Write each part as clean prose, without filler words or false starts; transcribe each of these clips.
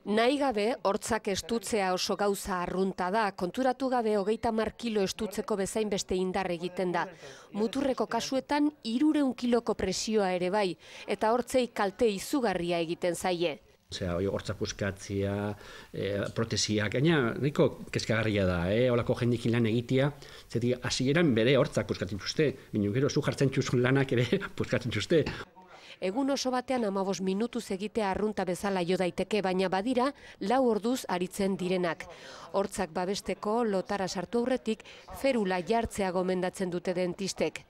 Nahi gabe, hortzak estutzea oso gauza arrunta da, konturatu gabe 30 kilo estutzeko bezain beste indar egiten da. Muturreko kasuetan 300 kiloko presioa ere bai, eta hortzei kalte izugarria egiten zaie. Osea, hortza puskatzea, protesiak, gaina nahiko kezkagarria da, holako jendekin lan egitea, zetik hasieran bere hortzak puskatzen txuste, baina gero zu jartzen txuzun lanak ere puskatzen txuste. Egun oso batean 15 minutuz egitea arrunta bezala jo daiteke, baina badira 4 orduz aritzen direnak. Hortzak babesteko lotara sartu aurretik ferula jartzea gomendatzen dute dentistek.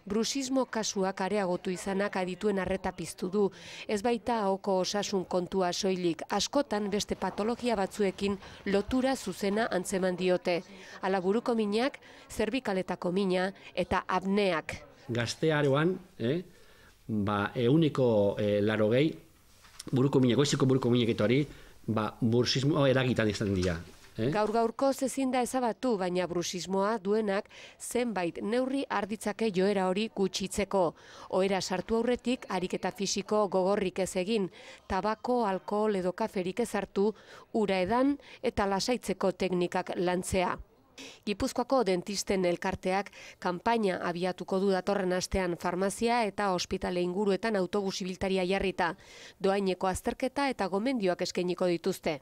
Bruxismo kasuak areagotu izanak adituen arreta piztu du. Ez baita ahoko osasun kontua soilik, askotan beste patologia batzuekin lotura zuzena antzeman diote. Hala buruko minak, zerbikaletako mina eta apneak. Gaztearoan, euniko 80 goizeko buruko minak hori, bruxismo eragitan izan dira. Gaur-gaurko ezin da ezabatu, baina bruxismoa duenak zenbait neurri arditzake joera hori gutxitzeko. Ohera sartu aurretik ariketa fisiko gogorrik ez egin, tabako, alkohol edo kaferik ez hartu, ura edan eta lasaitzeko teknikak lantzea. Gipuzkoako dentisten elkarteak kanpaina abiatuko du datorren astean farmazia eta ospitale inguruetan autobus ibiltaria jarrita. Dohaineko azterketa eta gomendioak eskainiko dituzte.